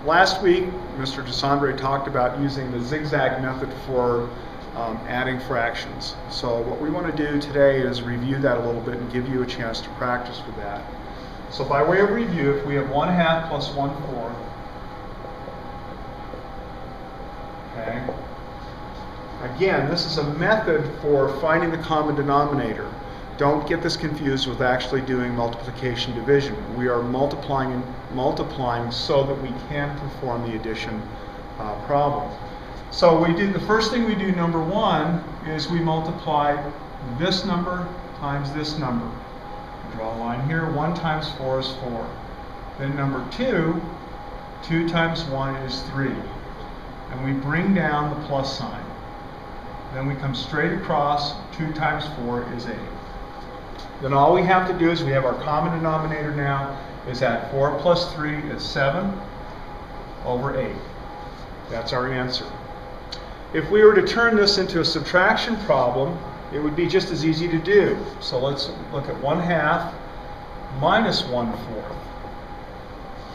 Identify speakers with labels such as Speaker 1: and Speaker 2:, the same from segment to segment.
Speaker 1: Last week, Mr. Desandre talked about using the zigzag method for adding fractions. So what we want to do today is review that a little bit and give you a chance to practice with that. So by way of review, if we have 1/2 plus 1/4, okay. Again, this is a method for finding the common denominator. Don't get this confused with actually doing multiplication division. We are multiplying so that we can perform the addition problem. So we do, the first thing we do, number one, is we multiply this number times this number. Draw a line here. 1 times 4 is 4. Then number 2, 2 times 1 is 3. And we bring down the plus sign. Then we come straight across. 2 times 4 is 8. Then all we have to do is we have our common denominator now is that 4 plus 3 is 7 over 8. That's our answer. If we were to turn this into a subtraction problem, it would be just as easy to do. So let's look at 1/2 minus 1/4.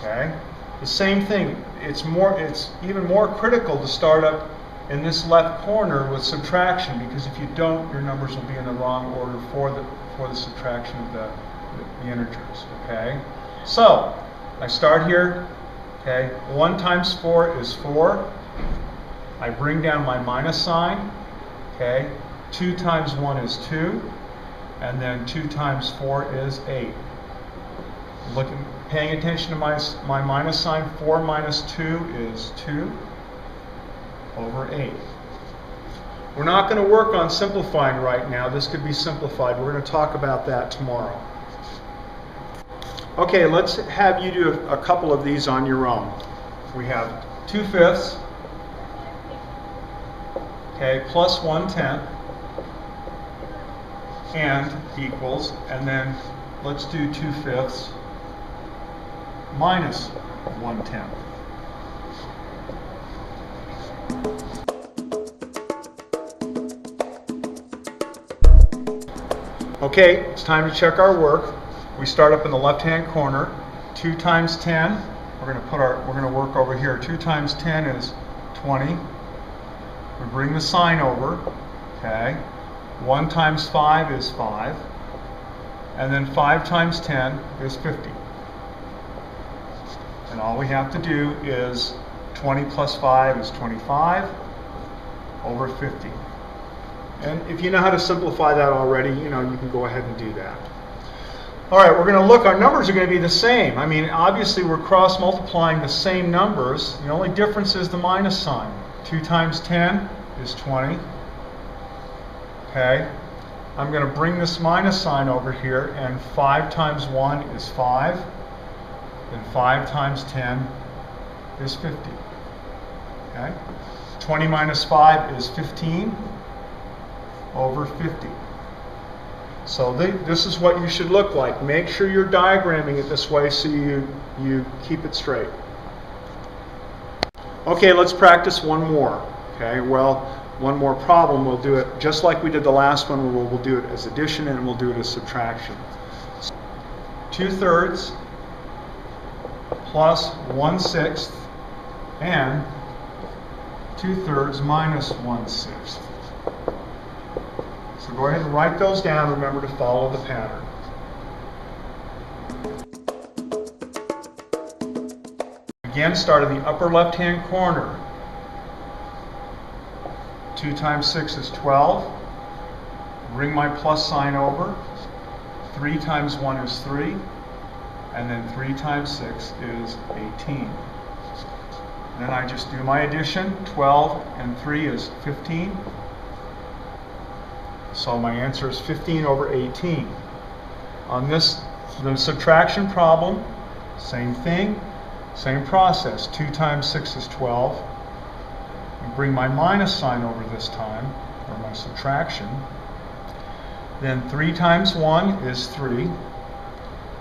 Speaker 1: Okay? The same thing. It's even more critical to start up in this left corner with subtraction, because if you don't, your numbers will be in the wrong order for the subtraction of the integers. Okay? So I start here. Okay? 1 times 4 is 4. I bring down my minus sign. Okay? 2 times 1 is 2, and then 2 times 4 is 8. Paying attention to my minus sign, 4 minus 2 is 2 over 8. We're not going to work on simplifying right now. This could be simplified. We're going to talk about that tomorrow. Okay, let's have you do a couple of these on your own. We have 2/5, okay, plus 1/10, and equals, and then let's do 2/5 minus 1/10. Okay, it's time to check our work. We start up in the left-hand corner. 2 times 10. We're going to work over here. 2 times 10 is 20. We bring the sign over. Okay. 1 times 5 is 5. And then 5 times 10 is 50. And all we have to do is 20 plus 5 is 25 over 50. And if you know how to simplify that already, you can go ahead and do that. All right, we're going to look, our numbers are going to be the same. I mean, obviously we're cross-multiplying the same numbers. The only difference is the minus sign. 2 times 10 is 20. Okay, I'm going to bring this minus sign over here, and 5 times 1 is 5. And 5 times 10 is 50. Okay, 20 minus 5 is 15 over 50. So this is what you should look like. Make sure you're diagramming it this way so you keep it straight. Okay, let's practice one more. Okay, well, one more problem. We'll do it just like we did the last one. We'll do it as addition, and we'll do it as subtraction. 2/3 plus 1/6 and 2/3 minus 1/6. So go ahead and write those down. Remember to follow the pattern. Again, start in the upper left-hand corner. 2 times 6 is 12. Bring my plus sign over. 3 times 1 is 3. And then 3 times 6 is 18. Then I just do my addition. 12 and 3 is 15. So my answer is 15 over 18. On the subtraction problem, same thing, same process. 2 times 6 is 12. I bring my minus sign over this time, or my subtraction. Then 3 times 1 is 3.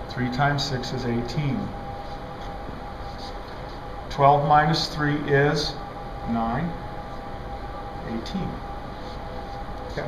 Speaker 1: 3 times 6 is 18. 12 minus 3 is 9. 18. Okay.